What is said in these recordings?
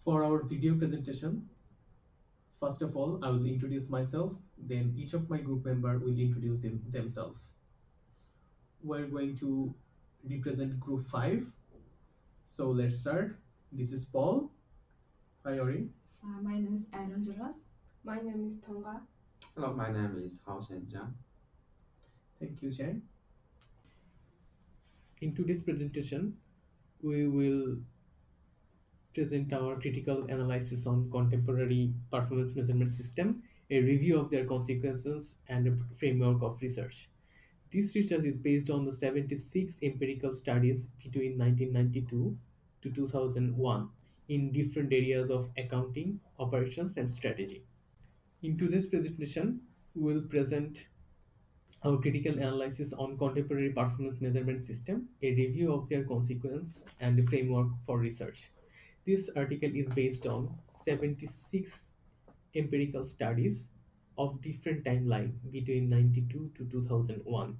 For our video presentation, first of all, I will introduce myself, then each of my group member will introduce themselves. We're going to represent group 5. So let's start. This is Paul. Hi, Ori. My name is Aaron Jalal. My name is Tonga. Hello, my name is Hao Shenjiang. Thank you, Chang. In today's presentation, we will present our critical analysis on contemporary performance measurement system, a review of their consequences, and a framework of research. This research is based on the 76 empirical studies between 1992 to 2001 in different areas of accounting, operations, and strategy. In today's presentation, we will present our critical analysis on contemporary performance measurement system, a review of their consequence, and a framework for research. This article is based on 76 empirical studies of different timeline between 92 to 2001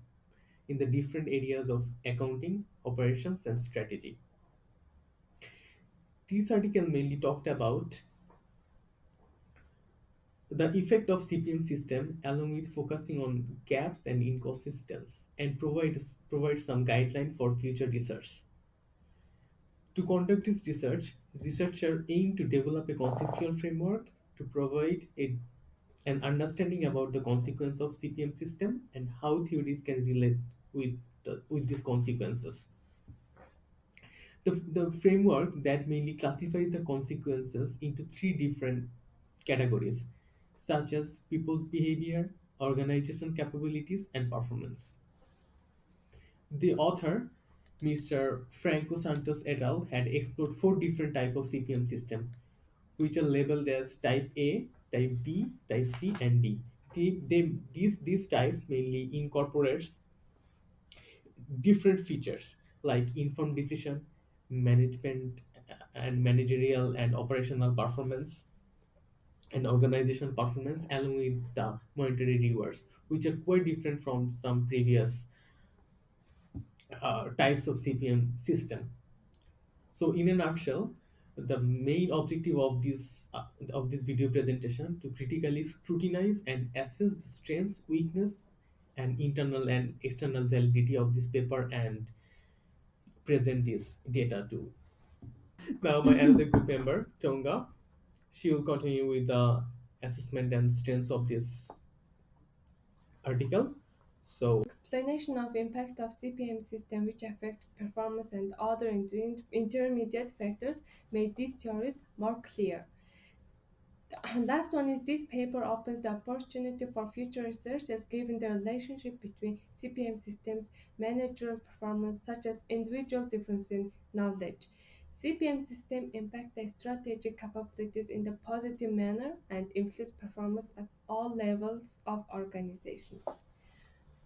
in the different areas of accounting, operations, and strategy. This article mainly talked about the effect of CPM system along with focusing on gaps and inconsistencies and provide some guideline for future research. To conduct this research, researchers aim to develop a conceptual framework to provide an understanding about the consequence of CPM system and how theories can relate with these consequences. The framework that mainly classifies the consequences into three different categories, such as people's behavior, organization capabilities, and performance. The author, Mr. Franco Santos et al., had explored 4 different types of CPM system, which are labeled as Type A, Type B, Type C, and D. These types mainly incorporates different features like informed decision, management and managerial and operational performance, and organizational performance, along with the monetary rewards, which are quite different from some previous types of CPM system. So, in a nutshell, the main objective of this video presentation to critically scrutinize and assess the strengths, weakness, and internal and external validity of this paper and present this data too. Now, my another group member, Tonga, she will continue with the assessment and strengths of this article. So, Explanation of impact of CPM system which affect performance and other intermediate factors made these theories more clear. The last one is this paper opens the opportunity for future research as given the relationship between CPM systems, managerial performance, such as individual difference in knowledge. CPM system impact the strategic capabilities in the positive manner and influence performance at all levels of organization.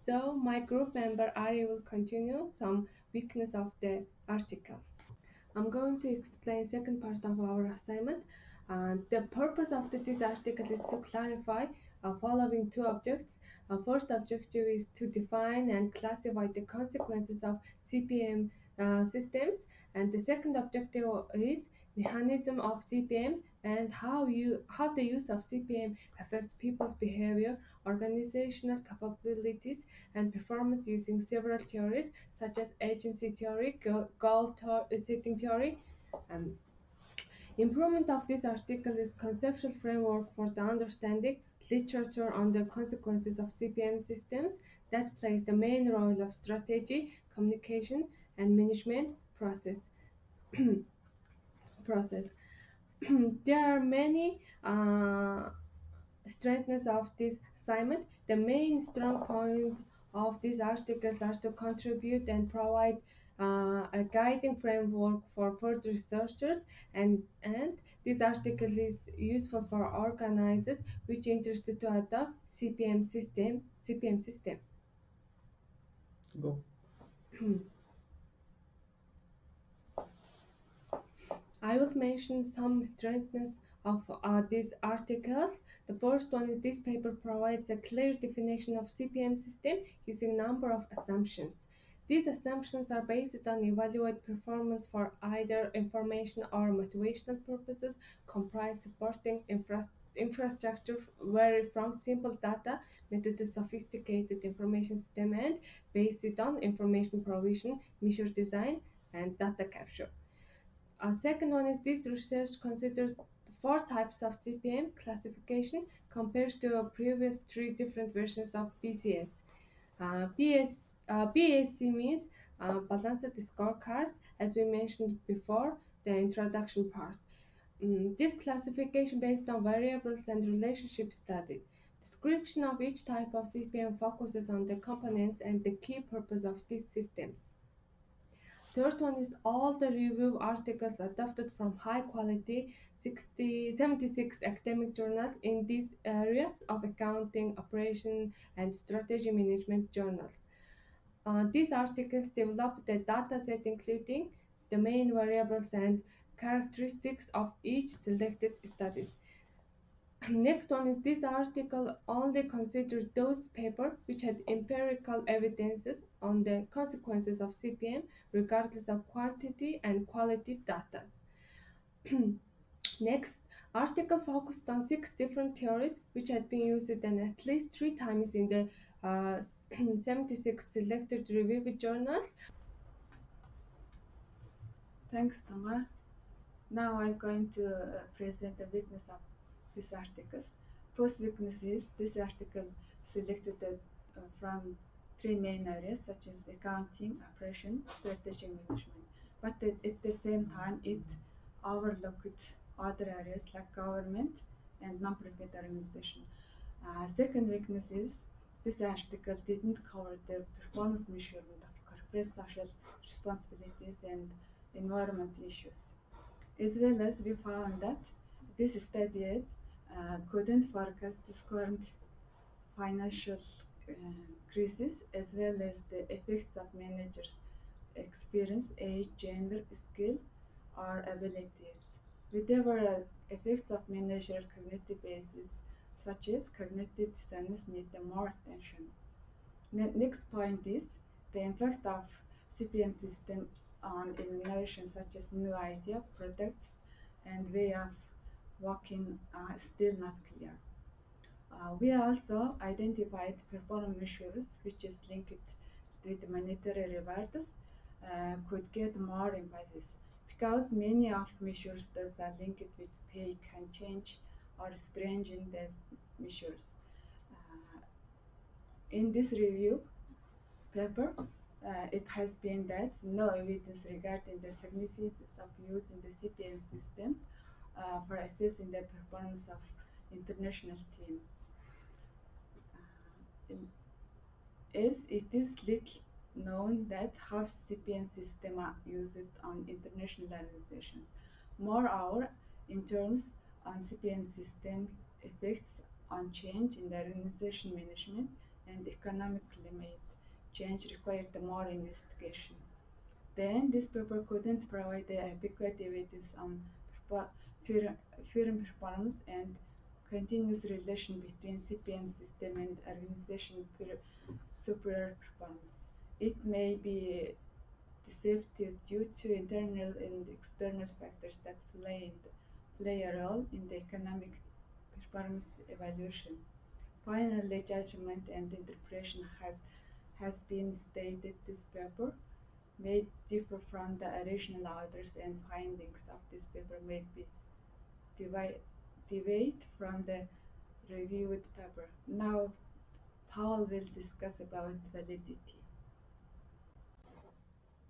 So my group member Ari will continue some weakness of the articles. I'm going to explain second part of our assignment. The purpose of this article is to clarify following two objects. First objective is to define and classify the consequences of CPM systems, and the second objective is mechanism of CPM and how the use of CPM affects people's behavior, organizational capabilities, and performance using several theories such as agency theory, goal setting theory. Um, Improvement of this article is conceptual framework for the understanding literature on the consequences of CPM systems that plays the main role of strategy, communication, and management process. process. There are many strengths of this assignment. The main strong point of these articles are to contribute and provide a guiding framework for further researchers, and this article is useful for organizers which are interested to adopt CPM system. go. I will mention some strengths of these articles. The first one is this paper provides a clear definition of CPM system using number of assumptions. These assumptions are based on evaluate performance for either information or motivational purposes, comprise supporting infrastructure vary from simple data method to sophisticated information system and based on information provision, measure design, and data capture. A second one is this research considered four types of CPM classification compared to previous three different versions of BCS. BAC means balanced scorecard, as we mentioned before, the introduction part. This classification based on variables and relationship study. Description of each type of CPM focuses on the components and the key purpose of these systems. Third one is all the review articles adapted from high quality 76 academic journals in these areas of accounting, operation, and strategy management journals. These articles develop the dataset including the main variables and characteristics of each selected studies. Next one is this article only considered those papers which had empirical evidences on the consequences of CPM regardless of quantity and quality data. Next, article focused on 6 different theories which had been used in at least 3 times in the 76 selected reviewed journals. Thanks, Tama. Now I'm going to present the weakness of these articles. First weakness is this article selected from three main areas such as accounting, operation, strategy management. But at the same time, it overlooked other areas like government and non-profit organization. Second weakness is this article didn't cover the performance measurement of corporate social responsibilities and environmental issues. As well as we found that this study couldn't forecast this current financial crisis as well as the effects of managers' experience, age, gender, skill, or abilities. Whatever effects of managerial cognitive basis, such as cognitive dissonance, need more attention. Next point is the impact of CPM system on innovation, such as new idea, products, and way of working still not clear. We also identified performance measures which is linked with monetary rewards could get more emphasis because many of measures that are linked with pay can change or strengthen the measures. Uh, in this review paper, it has been that no evidence regarding the significance of using the CPM systems for assessing the performance of international team. As it is little known that how CPM system are used on international organizations. Moreover, in terms on CPM system effects on change in the organization management and economic climate, change required more investigation. Then this paper couldn't provide the adequate evidence on firm firm performance and continuous relation between CPM system and organization superior performance. It may be deceptive due to internal and external factors that play a role in the economic performance evaluation. Finally, judgment and interpretation has been stated this paper may differ from the original authors and findings of this paper may be deviate from the reviewed paper. Now, Paul will discuss about validity.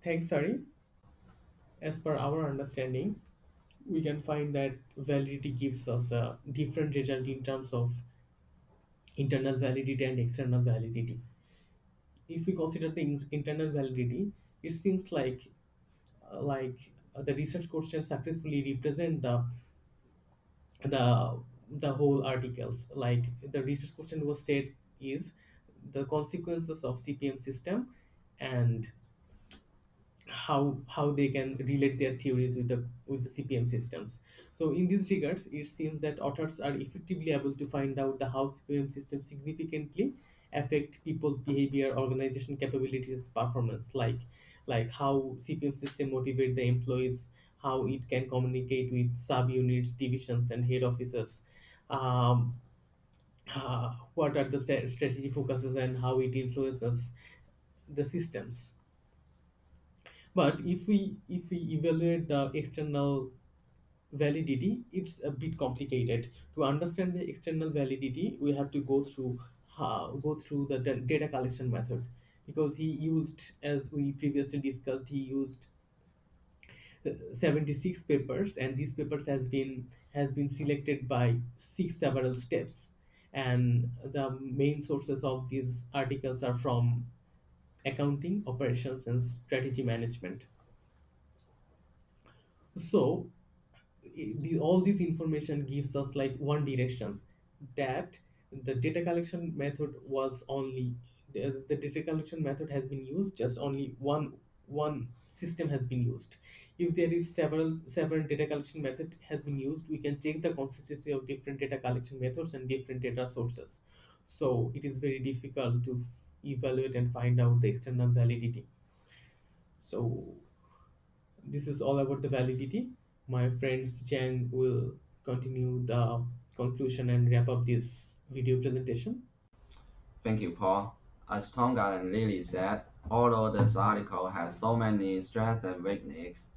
Thanks, Sari. As per our understanding, we can find that validity gives us a different result in terms of internal validity and external validity. If we consider things internal validity, it seems like the research question successfully represent the the whole articles. Like the research question was said is the consequences of CPM system and how they can relate their theories with the CPM systems. So in these regards, it seems that authors are effectively able to find out the how CPM system significantly affect people's behavior, organization capabilities, performance, like how CPM system motivate the employees, how it can communicate with subunits, divisions, and head offices. Um, what are the strategy focuses and how it influences the systems. But if we evaluate the external validity, it's a bit complicated. To understand the external validity, we have to go through the data collection method, because he used, as we previously discussed, he used 76 papers, and these papers has been selected by six several steps, and the main sources of these articles are from accounting, operations, and strategy management. So all this information gives us like one direction, that the data collection method was only the data collection method has been used, just only one system has been used. If there is several data collection method has been used, we can check the consistency of different data collection methods and different data sources. So it is very difficult to evaluate and find out the external validity. So this is all about the validity. My friends Jan will continue the conclusion and wrap up this video presentation. Thank you, Paul. As Tonga and Lily said, although this article has so many strengths and weaknesses,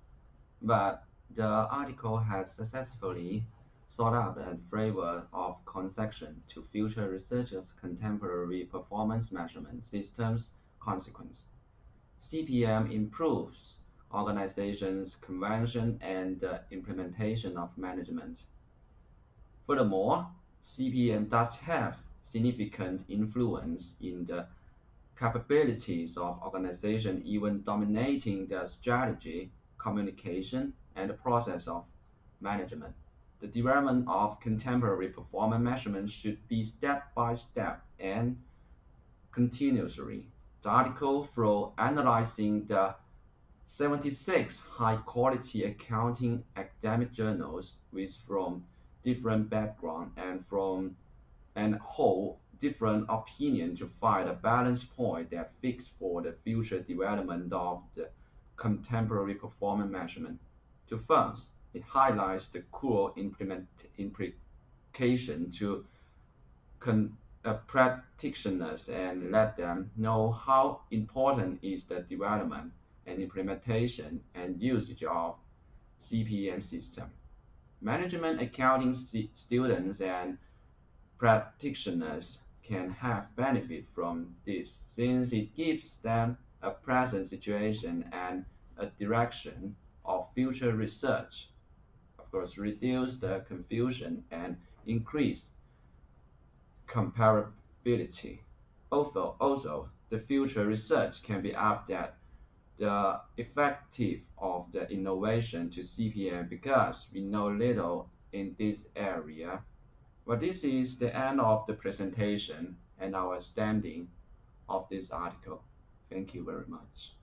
but the article has successfully sought out a framework of conception to future researchers' contemporary performance measurement systems consequence. CPM improves organizations' convention and the implementation of management. Furthermore, CPM does have significant influence in the capabilities of organization, even dominating the strategy, communication, and the process of management. The development of contemporary performance measurement should be step by step and continuously. The article, through analyzing the 76 high-quality accounting academic journals with from different background and hold different opinion to find a balance point that fits for the future development of the contemporary performance measurement. To firms, it highlights the core implication to practitioners and let them know how important is the development and implementation and usage of CPM system. Management accounting students and practitioners can have benefit from this since it gives them a present situation and a direction of future research. Of course, reduce the confusion and increase comparability. Also, the future research can be updated the effective of the innovation to CPM because we know little in this area. But this is the end of the presentation and our standing of this article. Thank you very much.